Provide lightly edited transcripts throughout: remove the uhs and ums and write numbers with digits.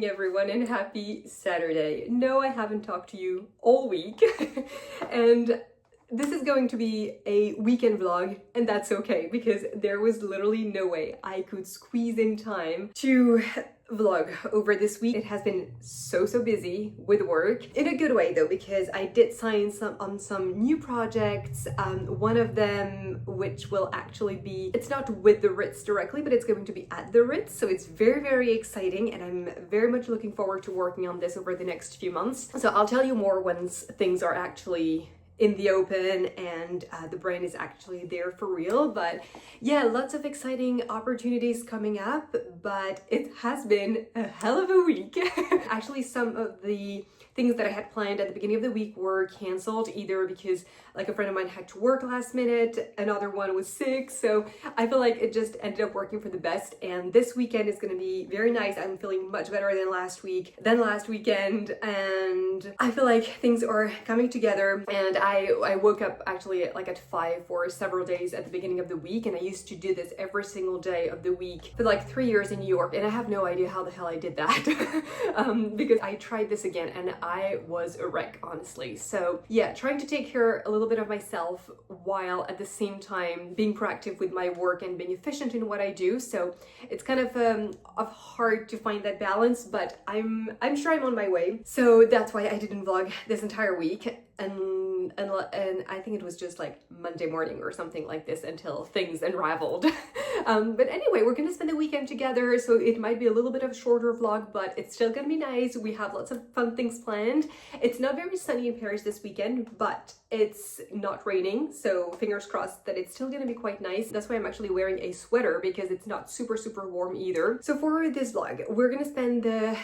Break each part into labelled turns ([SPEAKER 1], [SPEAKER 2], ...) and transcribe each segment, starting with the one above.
[SPEAKER 1] everyone, and happy Saturday. No, I haven't talked to you all week and this is going to be a weekend vlog, and that's okay because there was literally no way I could squeeze in time to vlog over this week. It has been so busy with work, in a good way though, because I did sign on some new projects. One of them, which will actually be, it's not with the Ritz directly, but it's going to be at the Ritz, so it's very exciting, and I'm very much looking forward to working on this over the next few months. So I'll tell you more once things are actually in the open and the brand is actually there for real. But yeah, lots of exciting opportunities coming up, but it has been a hell of a week. Actually, some of the things that I had planned at the beginning of the week were canceled, either because like a friend of mine had to work last minute, another one was sick, so I feel like it just ended up working for the best. And this weekend is going to be very nice. I'm feeling much better than last weekend, and I feel like things are coming together. And I woke up actually like at 5 for several days at the beginning of the week, and I used to do this every single day of the week for like 3 years in New York, and I have no idea how the hell I did that because I tried this again and I was a wreck, honestly. So yeah, trying to take care a little bit of myself while at the same time being proactive with my work and being efficient in what I do. So it's kind of hard to find that balance, but I'm sure I'm on my way. So that's why I didn't vlog this entire week, and I think it was just like Monday morning or something like this until things unraveled. But anyway, we're gonna spend the weekend together, so it might be a little bit of a shorter vlog, but it's still gonna be nice. We have lots of fun things planned. It's not very sunny in Paris this weekend, but it's not raining, so fingers crossed that it's still gonna be quite nice. That's why I'm actually wearing a sweater, because it's not super warm either. So for this vlog, we're gonna spend the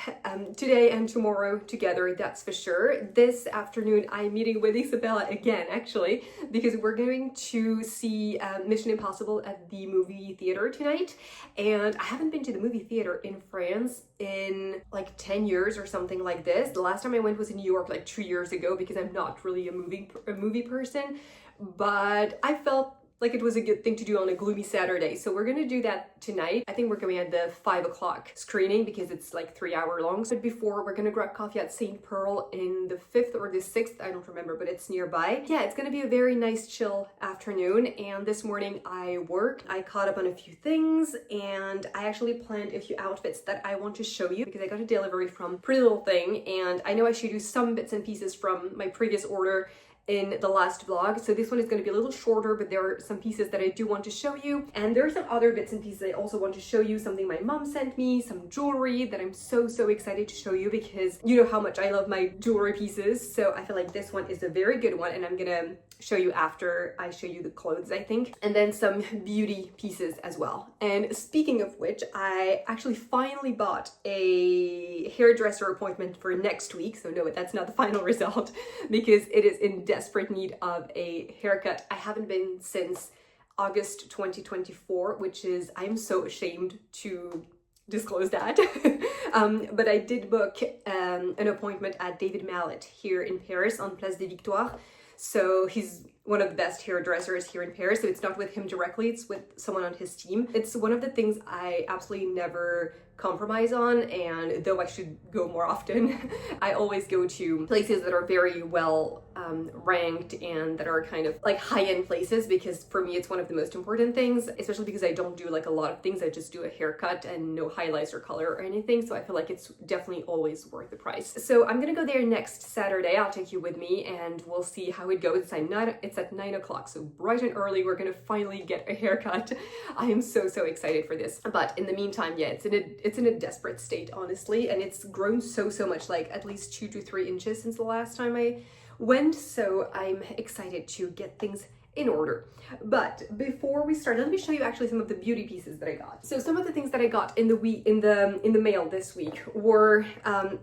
[SPEAKER 1] today and tomorrow together, that's for sure. This afternoon I'm meeting with Isabella again, actually, because we're going to see Mission Impossible at the movie theater tonight. And I haven't been to the movie theater in France in like 10 years or something like this. The last time I went was in New York like 2 years ago, because I'm not really a movie person, but I felt like it was a good thing to do on a gloomy Saturday. So we're gonna do that tonight. I think we're going at the 5 o'clock screening because it's like 3 hour long. So before, we're gonna grab coffee at St. Pearl in the 5th or the 6th, I don't remember, but it's nearby. Yeah, it's gonna be a very nice chill afternoon. And this morning I worked, I caught up on a few things, and I actually planned a few outfits that I want to show you because I got a delivery from Pretty Little Thing, and I know I showed you some bits and pieces from my previous order in the last vlog. So this one is going to be a little shorter, but there are some pieces that I do want to show you, and there are some other bits and pieces I also want to show you. Something my mom sent me, some jewelry that I'm so excited to show you, because you know how much I love my jewelry pieces. So I feel like this one is a very good one, and I'm gonna show you after I show you the clothes, I think. And then some beauty pieces as well. And speaking of which, I actually finally bought a hairdresser appointment for next week. So no, that's not the final result, because it is in desperate need of a haircut. I haven't been since August 2024, which is, I'm so ashamed to disclose that. But I did book an appointment at David Mallet here in Paris on Place des Victoires. So he's one of the best hairdressers here in Paris. So it's not with him directly, it's with someone on his team. It's one of the things I absolutely never compromise on, and though I should go more often, I always go to places that are very well ranked and that are kind of like high-end places, because for me it's one of the most important things, especially because I don't do like a lot of things. I just do a haircut and no highlights or color or anything, so I feel like it's definitely always worth the price. So I'm gonna go there next Saturday. I'll take you with me and we'll see how it goes. It's at 9 o'clock, so bright and early we're gonna finally get a haircut. I am so excited for this. But in the meantime, yeah, it's in a desperate state, honestly, and it's grown so much, like at least 2 to 3 inches since the last time I went. So I'm excited to get things in order. But before we start, let me show you actually some of the beauty pieces that I got. So some of the things that I got in the mail this week were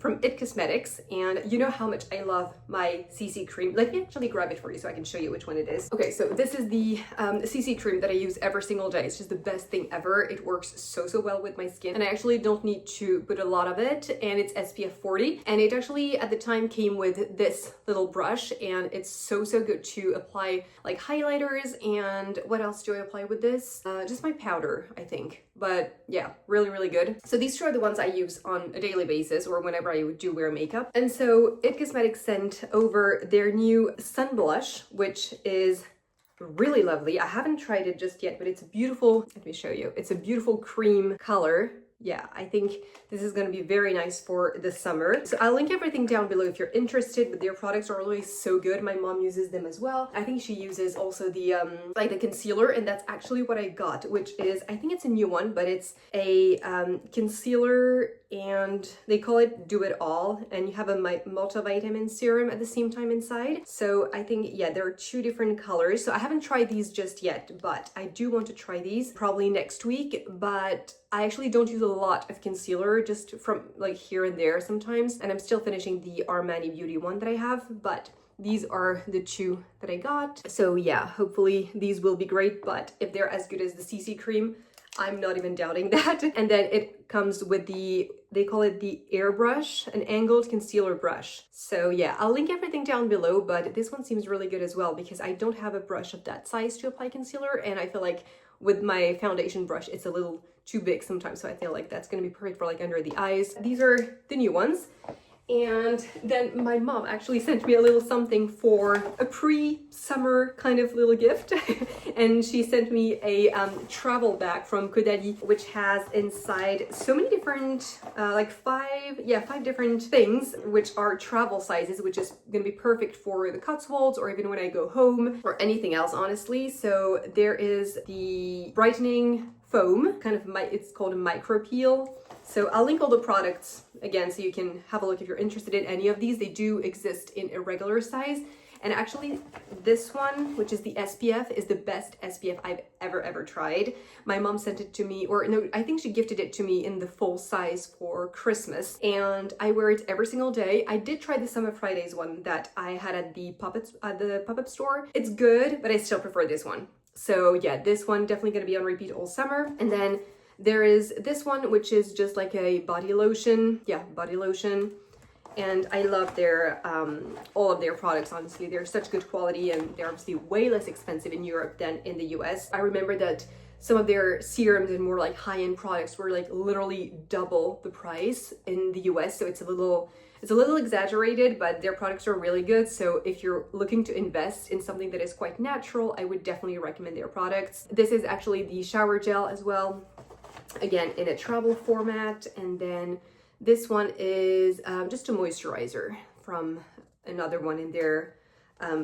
[SPEAKER 1] from IT Cosmetics, and you know how much I love my CC cream. Let me actually grab it for you so I can show you which one it is. Okay, so this is the CC cream that I use every single day. It's just the best thing ever. It works so well with my skin, and I actually don't need to put a lot of it, and it's SPF 40, and it actually at the time came with this little brush, and it's so good to apply like high highlighters. And what else do I apply with this? Just my powder, I think. But yeah, really, really good. So these two are the ones I use on a daily basis or whenever I do wear makeup. And so It Cosmetics sent over their new Sun Blush, which is really lovely. I haven't tried it just yet, but it's a beautiful, let me show you. It's a beautiful cream color. Yeah, I think this is going to be very nice for the summer. So I'll link everything down below if you're interested, but their products are always so good. My mom uses them as well. I think she uses also the like the concealer, and that's actually what I got, which is, I think it's a new one, but it's a concealer, and they call it Do It All, and you have a multivitamin serum at the same time inside. So I think, yeah, there are two different colors. So I haven't tried these just yet, but I do want to try these probably next week. But I actually don't use a lot of concealer, just from like here and there sometimes. And I'm still finishing the Armani Beauty one that I have, but these are the two that I got. So yeah, hopefully these will be great, but if they're as good as the CC cream, I'm not even doubting that. And then it comes with they call it the airbrush, an angled concealer brush. So yeah, I'll link everything down below, but this one seems really good as well because I don't have a brush of that size to apply concealer, and I feel like with my foundation brush, it's a little too big sometimes, so I feel like that's gonna be perfect for like under the eyes. These are the new ones. And then my mom actually sent me a little something for a pre-summer kind of little gift. And she sent me a travel bag from Caudalie, which has inside so many different, like five different things, which are travel sizes, which is gonna be perfect for the Cotswolds or even when I go home or anything else, honestly. So there is the brightening foam, kind of it's called a micro peel. So I'll link all the products again so you can have a look if you're interested in any of these. They do exist in a regular size. And actually this one, which is the SPF, is the best SPF I've ever tried. My mom sent it to me, or no, I think she gifted it to me in the full size for Christmas. And I wear it every single day. I did try the Summer Fridays one that I had at the pop-up store. It's good, but I still prefer this one. So yeah, this one definitely gonna be on repeat all summer. And then there is this one, which is just like a body lotion. Yeah, body lotion. And I love their, all of their products, honestly. They're such good quality, and they're obviously way less expensive in Europe than in the US. I remember that some of their serums and more like high-end products were like literally double the price in the US. So it's a little exaggerated, but their products are really good. So if you're looking to invest in something that is quite natural, I would definitely recommend their products. This is actually the shower gel as well. Again, in a travel format. And then this one is just a moisturizer from another one in their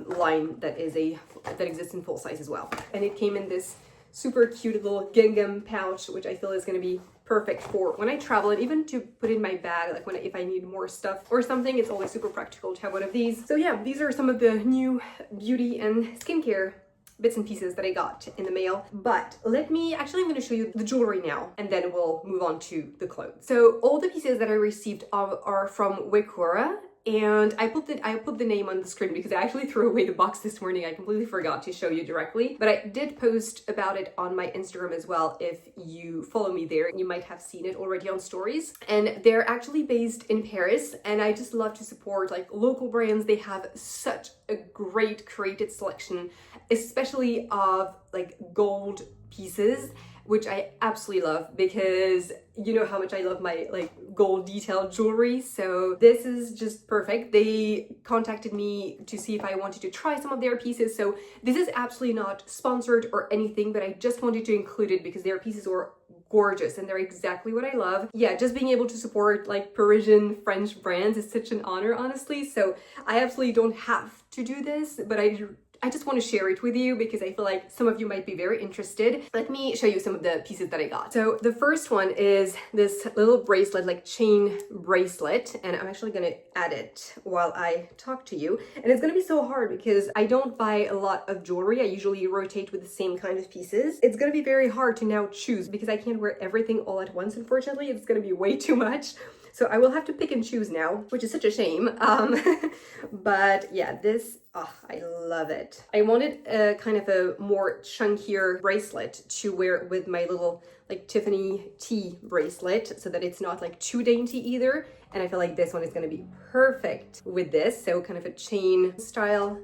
[SPEAKER 1] line that exists in full size as well. And it came in this super cute little gingham pouch, which I feel is going to be perfect for when I travel, and even to put in my bag, like if I need more stuff or something. It's always super practical to have one of these. So yeah, these are some of the new beauty and skincare bits and pieces that I got in the mail. But I'm going to show you the jewelry now, and then we'll move on to the clothes. So all the pieces that I received are from Wekora, and I put the name on the screen because I actually threw away the box this morning. I completely forgot to show you directly, but I did post about it on my Instagram as well. If you follow me there, you might have seen it already on stories. And they're actually based in Paris, and I just love to support like local brands. They have such a great curated selection, especially of like gold pieces, which I absolutely love because you know how much I love my like gold detailed jewelry. So this is just perfect. They contacted me to see if I wanted to try some of their pieces. So this is absolutely not sponsored or anything, but I just wanted to include it because their pieces were gorgeous and they're exactly what I love. Yeah, just being able to support like Parisian French brands is such an honor, honestly. So I absolutely don't have to do this, but I just want to share it with you because I feel like some of you might be very interested. Let me show you some of the pieces that I got. So the first one is this little bracelet, like chain bracelet, and I'm actually going to add it while I talk to you. And it's going to be so hard because I don't buy a lot of jewelry. I usually rotate with the same kind of pieces. It's going to be very hard to now choose because I can't wear everything all at once, unfortunately. It's going to be way too much. So I will have to pick and choose now, which is such a shame. But yeah, I love it. I wanted a kind of a more chunkier bracelet to wear with my little like Tiffany T bracelet so that it's not like too dainty either. And I feel like this one is going to be perfect with this. So kind of a chain style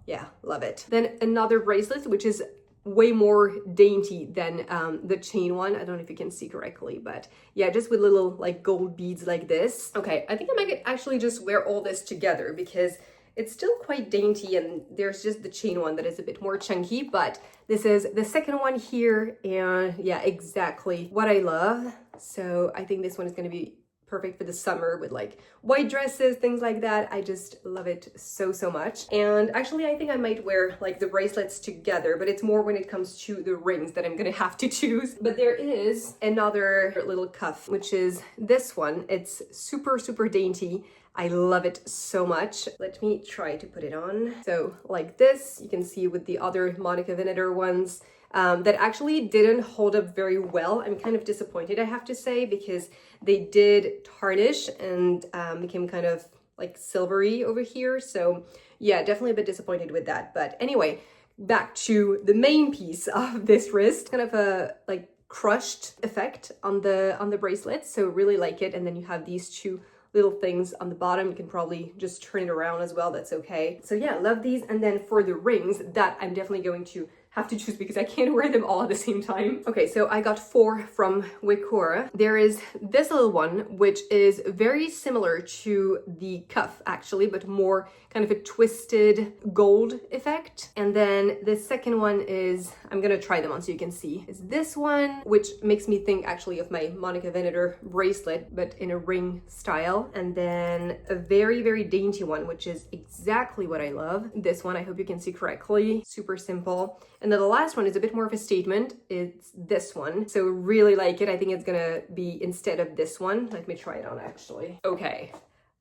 [SPEAKER 1] Yeah, love it. Then another bracelet, which is way more dainty than the chain one. I don't know if you can see correctly, but yeah, just with little like gold beads like this. Okay, I think I might actually just wear all this together because it's still quite dainty, and there's just the chain one that is a bit more chunky, but this is the second one here, and yeah, exactly what I love. So I think this one is going to be perfect for the summer with like white dresses, things like that. I just love it so, so much. And actually, I think I might wear like the bracelets together, but it's more when it comes to the rings that I'm gonna have to choose. But there is another little cuff, which is this one. It's super, super dainty. I love it so much. Let me try to put it on. So like this, you can see with the other Monica Vinader ones, that actually didn't hold up very well. I'm kind of disappointed, I have to say, because they did tarnish and became kind of like silvery over here. So yeah, definitely a bit disappointed with that. But anyway, back to the main piece of this wrist, kind of a like crushed effect on the bracelet. So really like it. And then you have these two little things on the bottom. You can probably just turn it around as well. That's okay. So yeah, love these. And then for the rings, that I'm definitely going to have to choose because I can't wear them all at the same time. Okay, so I got 4 from Wicora. There is this little one, which is very similar to the cuff actually, but more kind of a twisted gold effect. And then the second one is, I'm gonna try them on so you can see, is this one, which makes me think actually of my Monica Vinader bracelet, but in a ring style. And then a very, very dainty one, which is exactly what I love. This one, I hope you can see correctly, super simple. And then the last one is a bit more of a statement. It's this one. So really like it. I think it's gonna be instead of this one. Let me try it on actually. Okay.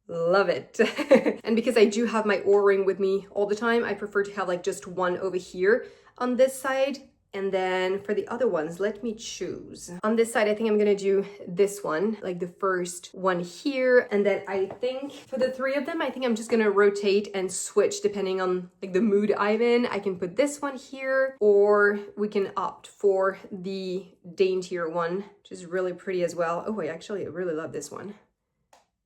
[SPEAKER 1] Love it. And because I do have my O-ring with me all the time, I prefer to have like just one over here on this side. And then for the other ones, let me choose. On this side, I think I'm gonna do this one, like the first one here. And then I think for the 3 of them, I think I'm just gonna rotate and switch depending on like the mood I'm in. I can put this one here, or we can opt for the daintier one, which is really pretty as well. Oh wait, actually, I really love this one.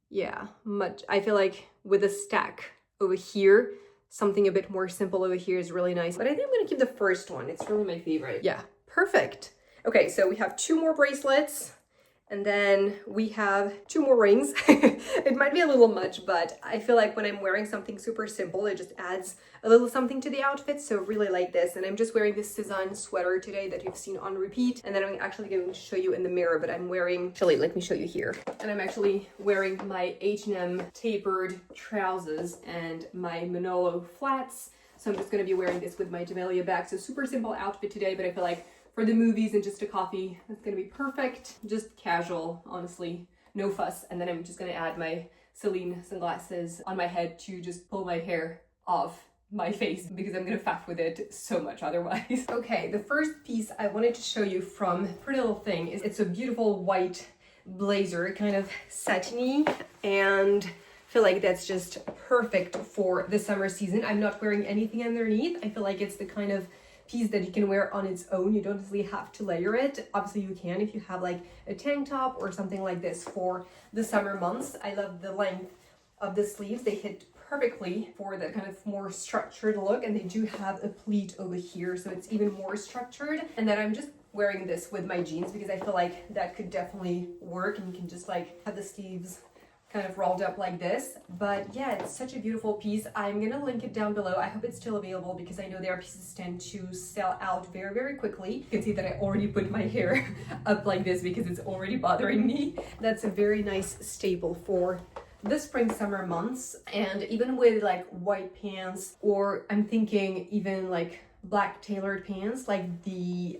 [SPEAKER 1] Yeah, much. I feel like with a stack over here, something a bit more simple over here is really nice. But I think I'm gonna keep the first one. It's really my favorite. Yeah, perfect. Okay, so we have 2 more bracelets. And then we have 2 more rings. It might be a little much, but I feel like when I'm wearing something super simple, it just adds a little something to the outfit. So really like this. And I'm just wearing this Cezanne sweater today that you've seen on repeat. And then I'm actually going to show you in the mirror, but I'm wearing, actually, let me show you here. And I'm actually wearing my H&M tapered trousers and my Manolo flats. So I'm just going to be wearing this with my Jamelia bag. So super simple outfit today, but I feel like for the movies and just a coffee, that's gonna be perfect. Just casual, honestly, no fuss. And then I'm just gonna add my Celine sunglasses on my head to just pull my hair off my face because I'm gonna faff with it so much otherwise. Okay, the first piece I wanted to show you from Pretty Little Thing is it's a beautiful white blazer, kind of satiny, and I feel like that's just perfect for the summer season. I'm not wearing anything underneath. I feel like it's the kind of piece that you can wear on its own. You don't really have to layer it. Obviously you can if you have like a tank top or something like this for the summer months. I love the length of the sleeves. They hit perfectly for that kind of more structured look, and they do have a pleat over here, so it's even more structured. And then I'm just wearing this with my jeans because I feel like that could definitely work, and you can just like have the sleeves kind of rolled up like this. But yeah, it's such a beautiful piece. I'm gonna link it down below. I hope it's still available because I know their pieces tend to sell out very, very quickly. You can see that I already put my hair up like this because it's already bothering me. That's a very nice staple for the spring summer months, and even with like white pants, or I'm thinking even like black tailored pants, like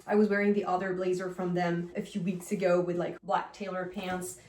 [SPEAKER 1] I was wearing the other blazer from them a few weeks ago with like black tailored pants.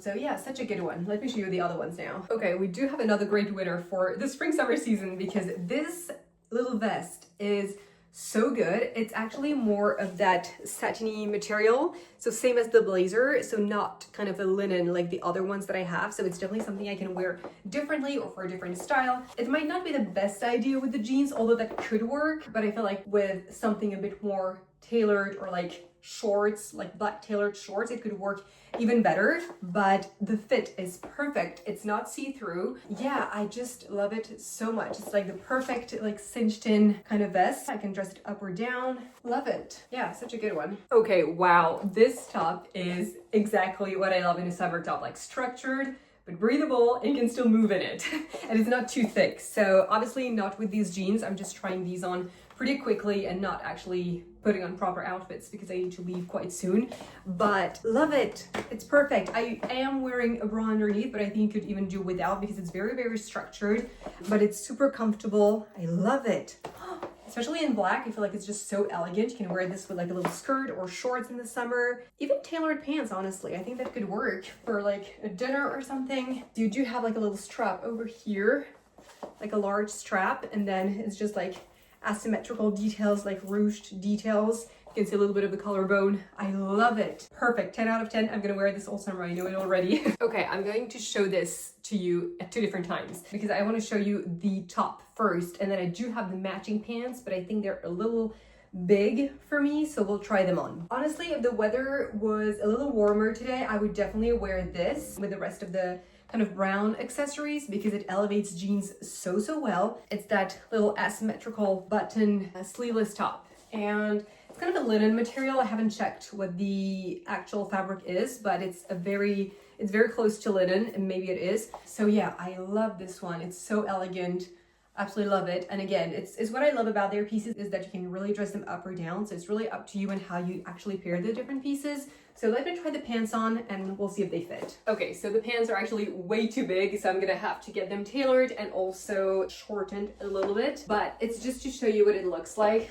[SPEAKER 1] So yeah, such a good one. Let me show you the other ones now. Okay, we do have another great winner for the spring summer season because this little vest is so good. It's actually more of that satiny material, so same as the blazer, so not kind of a linen like the other ones that I have. So it's definitely something I can wear differently or for a different style. It might not be the best idea with the jeans, although that could work, but I feel like with something a bit more tailored or like shorts, like black tailored shorts, it could work even better, but the fit is perfect. It's not see-through. Yeah, I just love it so much. It's like the perfect, like cinched in kind of vest. I can dress it up or down. Love it. Yeah, such a good one. Okay, wow. This top is exactly what I love in a summer top, like structured, but breathable, and you can still move in it. And it's not too thick. So obviously not with these jeans. I'm just trying these on pretty quickly and not actually putting on proper outfits because I need to leave quite soon. But love it. It's perfect. I am wearing a bra underneath, but I think you could even do without because it's very, very structured, but it's super comfortable. I love it. Especially in black, I feel like it's just so elegant. You can wear this with like a little skirt or shorts in the summer. Even tailored pants, honestly. I think that could work for like a dinner or something. You do have like a little strap over here, like a large strap, and then it's just like asymmetrical details, like ruched details. You can see a little bit of the collarbone. I love it. Perfect. 10 out of 10. I'm gonna wear this all summer. I know it already. Okay, I'm going to show this to you at 2 different times because I want to show you the top first, and then I do have the matching pants, but I think they're a little big for me, so we'll try them on. Honestly, if the weather was a little warmer today, I would definitely wear this with the rest of the kind of brown accessories because it elevates jeans so well. It's that little asymmetrical button sleeveless top, and it's kind of a linen material. I haven't checked what the actual fabric is, but it's very close to linen, and maybe it is. So yeah, I love this one. It's so elegant. Absolutely love it. And again, it's what I love about their pieces is that you can really dress them up or down. So it's really up to you and how you actually pair the different pieces. So let me try the pants on and we'll see if they fit. Okay, so the pants are actually way too big, so I'm gonna have to get them tailored and also shortened a little bit. But it's just to show you what it looks like.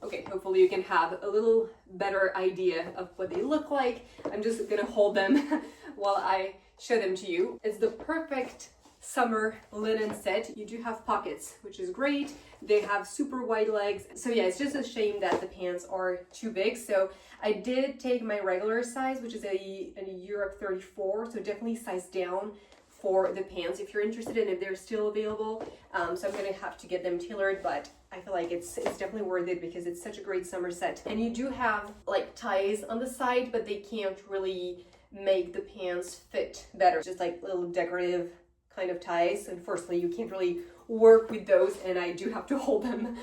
[SPEAKER 1] Okay, hopefully you can have a little better idea of what they look like. I'm just gonna hold them while I show them to you. It's the perfect summer linen set. You do have pockets, which is great. They have super wide legs. So yeah, it's just a shame that the pants are too big. So I did take my regular size, which is a Europe 34. So definitely size down for the pants if you're interested and if they're still available. So I'm gonna have to get them tailored, but I feel like it's definitely worth it because it's such a great summer set. And you do have like ties on the side, but they can't really make the pants fit better. Just like little decorative kind of ties. Unfortunately, you can't really work with those, and I do have to hold them.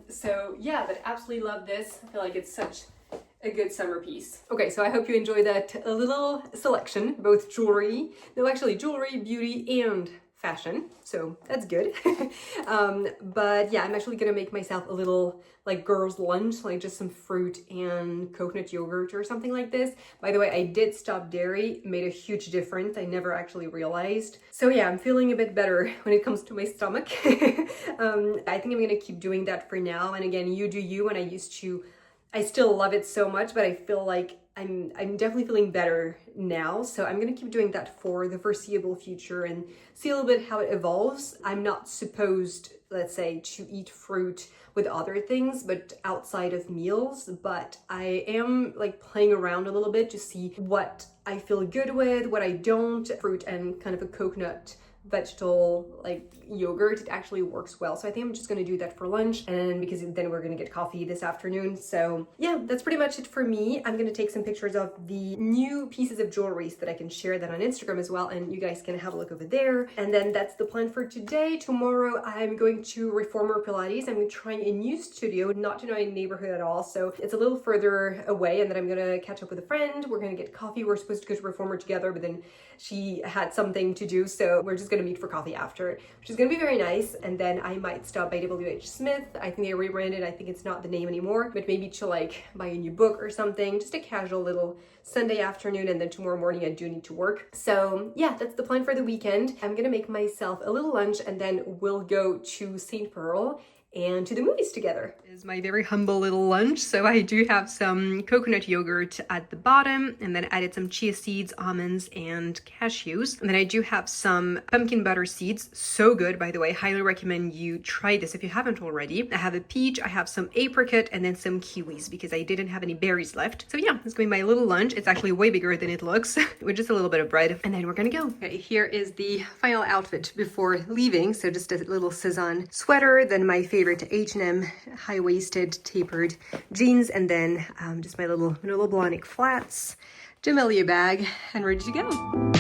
[SPEAKER 1] So yeah, but absolutely love this. I feel like it's such a good summer piece. Okay, so I hope you enjoyed that little selection, both jewelry, beauty, and fashion. So that's good. But yeah, I'm actually gonna make myself a little like girls lunch, like just some fruit and coconut yogurt or something like this. By the way, I did stop dairy, made a huge difference. I never actually realized. So yeah, I'm feeling a bit better when it comes to my stomach. I think I'm gonna keep doing that for now. And again, you do you. And I still love it so much, but I feel like I'm definitely feeling better now. So I'm gonna keep doing that for the foreseeable future and see a little bit how it evolves. I'm not supposed, let's say, to eat fruit with other things, but outside of meals, but I am like playing around a little bit to see what I feel good with, what I don't. Fruit and kind of a coconut vegetable like yogurt, it actually works well. So I think I'm just gonna do that for lunch, and because then we're gonna get coffee this afternoon. So yeah, that's pretty much it for me. I'm gonna take some pictures of the new pieces of jewelry so that I can share that on Instagram as well, and you guys can have a look over there. And then that's the plan for today. Tomorrow I'm going to Reformer Pilates. I'm trying a new studio, not in my neighborhood at all, so it's a little further away, and then I'm gonna catch up with a friend. We're gonna get coffee. We're supposed to go to Reformer together, but then she had something to do, so we're just gonna meet for coffee after, which is gonna be very nice. And then I might stop by WH Smith. I think they rebranded. I think it's not the name anymore, but maybe to like buy a new book or something, just a casual little Sunday afternoon. And then tomorrow morning I do need to work. So yeah, that's the plan for the weekend. I'm gonna make myself a little lunch, and then we'll go to St. Pearl and to the movies together. This is my very humble little lunch. So I do have some coconut yogurt at the bottom, and then added some chia seeds, almonds, and cashews. And then I do have some pumpkin butter seeds. So good, by the way. Highly recommend you try this if you haven't already. I have a peach, I have some apricot, and then some kiwis because I didn't have any berries left. So yeah, it's going to be my little lunch. It's actually way bigger than it looks with just a little bit of bread. And then we're gonna go. Okay, here is the final outfit before leaving. So just a little Cezanne sweater, then my favorite favorite H&M high-waisted tapered jeans, and then just my little blonic flats, Jamelia bag, and ready to go.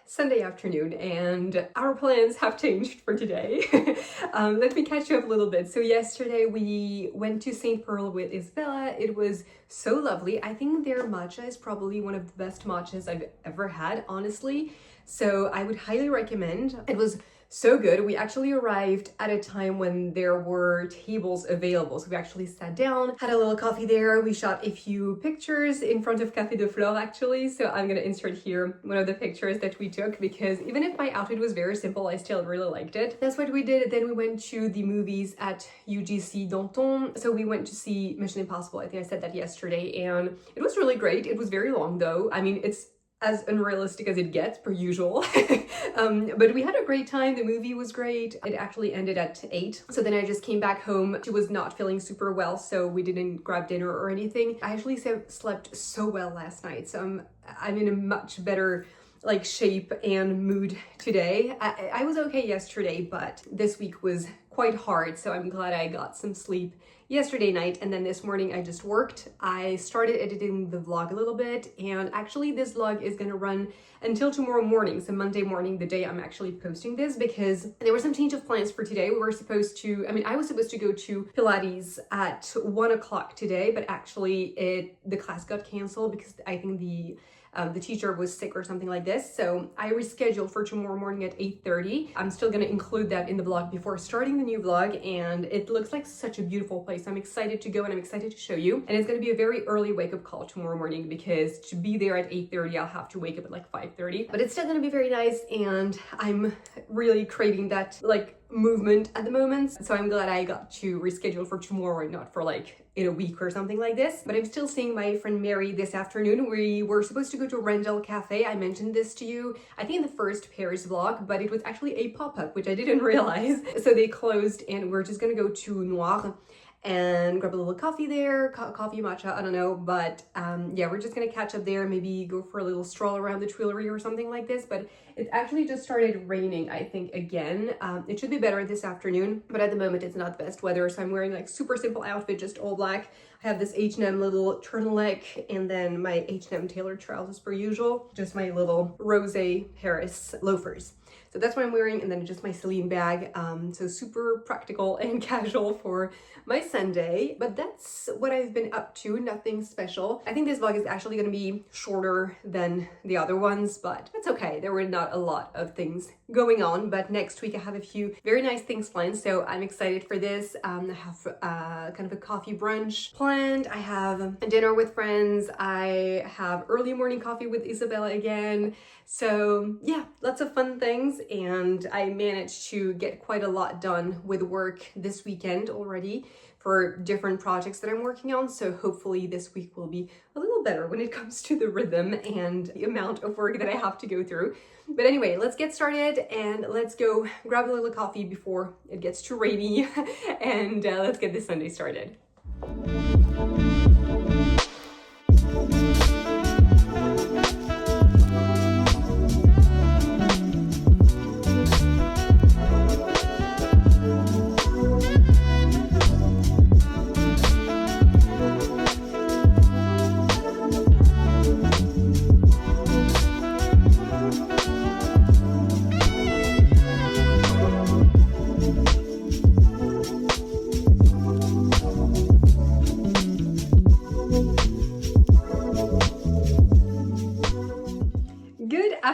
[SPEAKER 1] Sunday afternoon and our plans have changed for today. Let me catch you up a little bit. So yesterday we went to St. Pearl with Isabella. It was so lovely. I think their matcha is probably one of the best matchas I've ever had, honestly. So I would highly recommend. It was so good. We actually arrived at a time when there were tables available. So we actually sat down, had a little coffee there. We shot a few pictures in front of Café de Flore actually. So I'm gonna insert here one of the pictures that we took because even if my outfit was very simple, I still really liked it. That's what we did. Then we went to the movies at UGC Danton. So we went to see Mission Impossible. I think I said that yesterday and it was really great. It was very long though. I mean, it's as unrealistic as it gets per usual. But we had a great time. The movie was great. It actually ended at 8. So then I just came back home. She was not feeling super well, so we didn't grab dinner or anything. I actually slept so well last night. So I'm in a much better like shape and mood today. I was okay yesterday, but this week was quite hard. So I'm glad I got some sleep yesterday night, and then this morning I just worked. I started editing the vlog a little bit, and actually this vlog is gonna run until tomorrow morning, so Monday morning, the day I'm actually posting this, because there was some change of plans for today. We were supposed to, I was supposed to go to Pilates at 1 o'clock today, but actually the class got canceled because I think the teacher was sick or something like this. So I rescheduled for tomorrow morning at 8:30. I'm still gonna include that in the vlog before starting the new vlog, and it looks like such a beautiful place. I'm excited to go and I'm excited to show you. And it's gonna be a very early wake-up call tomorrow morning because to be there at 8:30, I'll have to wake up at like 5:30. But it's still gonna be very nice, and I'm really craving that like movement at the moment. So I'm glad I got to reschedule for tomorrow and not for like in a week or something like this. But I'm still seeing my friend Mary this afternoon. We were supposed to go to Rendell Cafe. I mentioned this to you, I think in the first Paris vlog, but it was actually a pop-up, which I didn't realize. So they closed and we're just gonna go to Noir and grab a little coffee there, coffee, matcha, I don't know, but yeah, we're just gonna catch up there, maybe go for a little stroll around the Tuileries or something like this. But it actually just started raining, I think, again. It should be better this afternoon, but at the moment it's not the best weather, so I'm wearing like super simple outfit, just all black. I have this H&M little turtleneck and then my H&M tailored trousers per usual, just my little rose Paris loafers. So that's what I'm wearing, and then just my Celine bag. So super practical and casual for my Sunday, but that's what I've been up to, nothing special. I think this vlog is actually gonna be shorter than the other ones, but that's okay. There were not a lot of things going on, but next week I have a few very nice things planned, so I'm excited for this. I have kind of a coffee brunch planned. I have a dinner with friends. I have early morning coffee with Isabella again. So yeah, lots of fun things, and I managed to get quite a lot done with work this weekend already for different projects that I'm working on. So hopefully this week will be a little better when it comes to the rhythm and the amount of work that I have to go through. But anyway, let's get started and let's go grab a little coffee before it gets too rainy and let's get this Sunday started.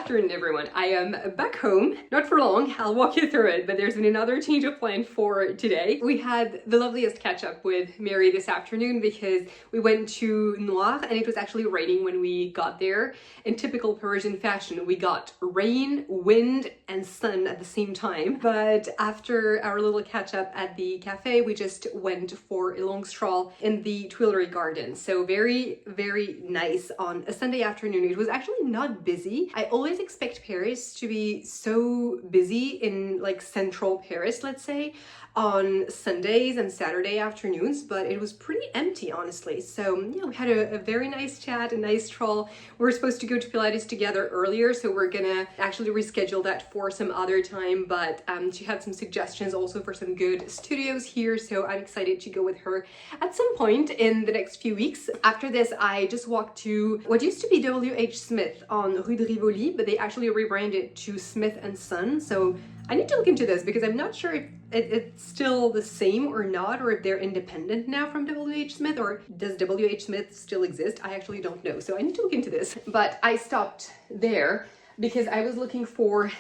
[SPEAKER 1] afternoon, everyone. I am back home, not for long, I'll walk you through it, but there's been another change of plan for today. We had the loveliest catch up with Mary this afternoon because we went to Noir and it was actually raining when we got there. In typical Parisian fashion, we got rain, wind, and sun at the same time. But after our little catch up at the cafe, we just went for a long stroll in the Tuileries garden. So very, very nice on a Sunday afternoon. It was actually not busy. I always expect Paris to be so busy in like central Paris, let's say, on Sundays and Saturday afternoons, but it was pretty empty, honestly. So yeah, we had a very nice chat, a nice stroll. We were supposed to go to Pilates together earlier, so we're gonna actually reschedule that for some other time, but she had some suggestions also for some good studios here, so I'm excited to go with her at some point in the next few weeks. After this, I just walked to what used to be WH Smith on Rue de Rivoli, but they actually rebranded to Smith & Son, so I need to look into this because I'm not sure if it's still the same or not, or if they're independent now from WH Smith, or does WH Smith still exist? I actually don't know, so I need to look into this. But I stopped there because I was looking for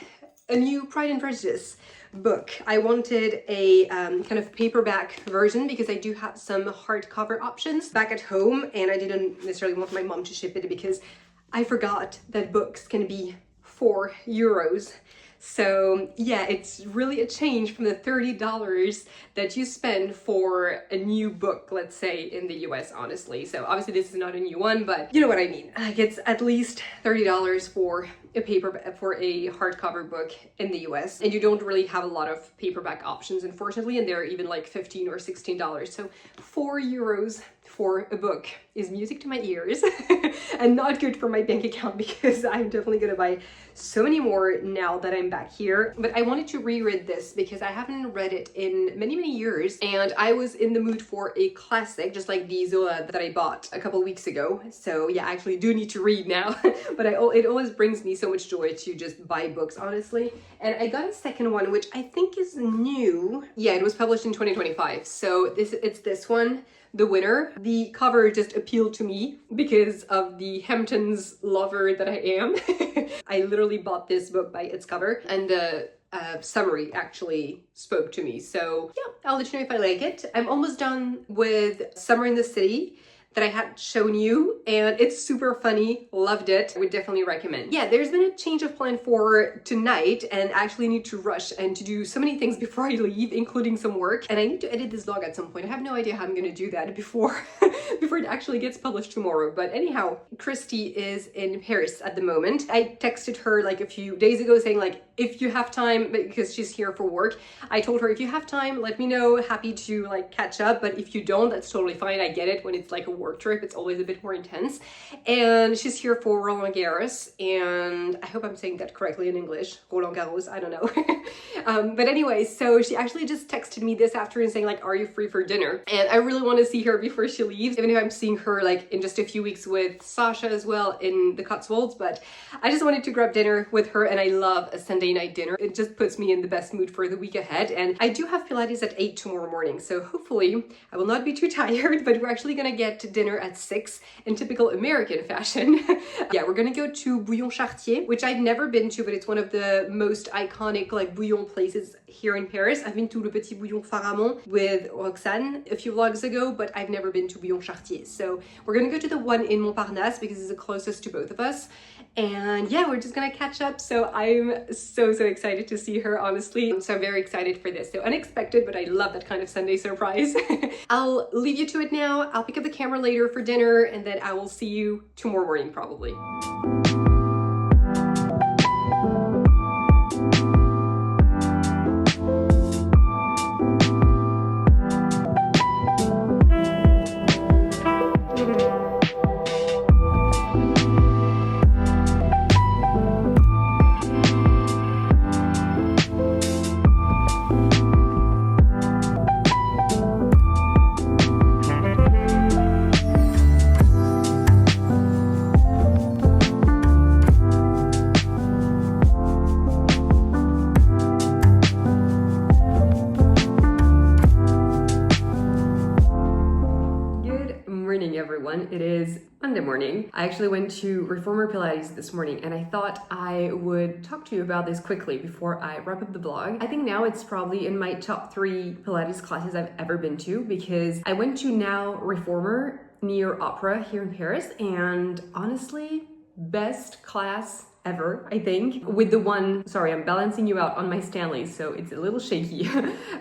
[SPEAKER 1] a new Pride and Prejudice book. I wanted a kind of paperback version because I do have some hardcover options back at home, and I didn't necessarily want my mom to ship it because I forgot that books can be €4. So yeah, it's really a change from the $30 that you spend for a new book, let's say, in the US, honestly. So obviously this is not a new one, but you know what I mean. Like, it's at least $30 for a hardcover book in the US, and you don't really have a lot of paperback options, unfortunately, and they're even like $15 or $16. So €4 for a book is music to my ears and not good for my bank account because I'm definitely gonna buy so many more now that I'm back here. But I wanted to reread this because I haven't read it in many, many years, and I was in the mood for a classic, just like the Zola that I bought a couple weeks ago. So yeah, I actually do need to read now, but it always brings me so much joy to just buy books, honestly. And I got a second one, which I think is new. Yeah, it was published in 2025. So it's this one, The Winner. The cover just appealed to me because of the Hamptons lover that I am. I literally bought this book by its cover, and the summary actually spoke to me. So yeah, I'll let you know if I like it. I'm almost done with Summer in the City that I had shown you, and it's super funny. Loved it. I would definitely recommend. Yeah, there's been a change of plan for tonight, and I actually need to rush and to do so many things before I leave, including some work, and I need to edit this vlog at some point. I have no idea how I'm gonna do that before it actually gets published tomorrow. But anyhow, Christy is in Paris at the moment. I texted her like a few days ago saying like, if you have time, because she's here for work, I told her if you have time, let me know, happy to like catch up, but if you don't, that's totally fine. I get it. When it's like a work trip, it's always a bit more intense. And she's here for Roland Garros, and I hope I'm saying that correctly in English, Roland Garros, I don't know. But anyway, so she actually just texted me this afternoon saying like, are you free for dinner? And I really want to see her before she leaves, even if I'm seeing her like in just a few weeks with Sasha as well in the Cotswolds. But I just wanted to grab dinner with her, and I love a Sunday night dinner. It just puts me in the best mood for the week ahead. And I do have Pilates at 8 tomorrow morning, so hopefully I will not be too tired, but we're actually gonna get to dinner at 6 in typical American fashion. Yeah, we're gonna go to Bouillon Chartier, which I've never been to, but it's one of the most iconic like Bouillon places here in Paris. I've been to Le Petit Bouillon Pharamond with Roxane a few vlogs ago, but I've never been to Bouillon Chartier. So we're gonna go to the one in Montparnasse because it's the closest to both of us. And yeah, we're just gonna catch up. So I'm so excited to see her, honestly. So I'm very excited for this. So unexpected, but I love that kind of Sunday surprise. I'll leave you to it now. I'll pick up the camera later for dinner, and then I will see you tomorrow morning probably. everyone. It is Monday morning. I actually went to Reformer Pilates this morning and I thought I would talk to you about this quickly before I wrap up the vlog. I think now it's probably in my top 3 Pilates classes I've ever been to because I went to now Reformer near Opera here in Paris, and honestly, best class ever, I think. With the one, sorry, I'm balancing you out on my Stanley, so it's a little shaky.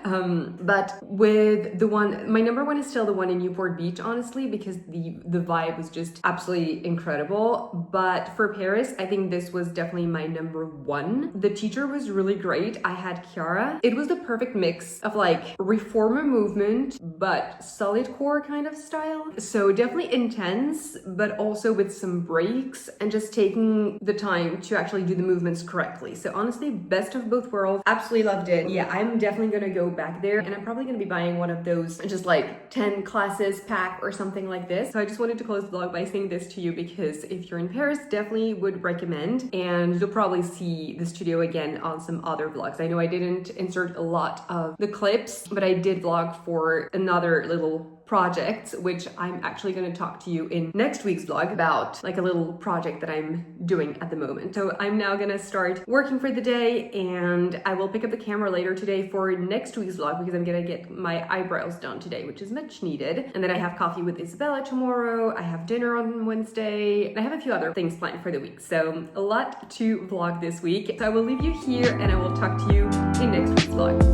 [SPEAKER 1] But with the one, my number 1 is still the one in Newport Beach, honestly, because the vibe was just absolutely incredible. But for Paris, I think this was definitely my number 1. The teacher was really great. I had Chiara. It was the perfect mix of like reformer movement, but solid core kind of style. So definitely intense, but also with some breaks and just taking the time to actually do the movements correctly. So honestly, best of both worlds. Absolutely loved it. Yeah, I'm definitely gonna go back there, and I'm probably gonna be buying one of those just like 10 classes pack or something like this. So I just wanted to close the vlog by saying this to you because if you're in Paris, definitely would recommend, and you'll probably see the studio again on some other vlogs. I know I didn't insert a lot of the clips, but I did vlog for another little project, which I'm actually going to talk to you in next week's vlog about, like a little project that I'm doing at the moment. So I'm now going to start working for the day, and I will pick up the camera later today for next week's vlog because I'm going to get my eyebrows done today, which is much needed. And then I have coffee with Isabella tomorrow. I have dinner on Wednesday, and I have a few other things planned for the week. So a lot to vlog this week. So I will leave you here and I will talk to you in next week's vlog.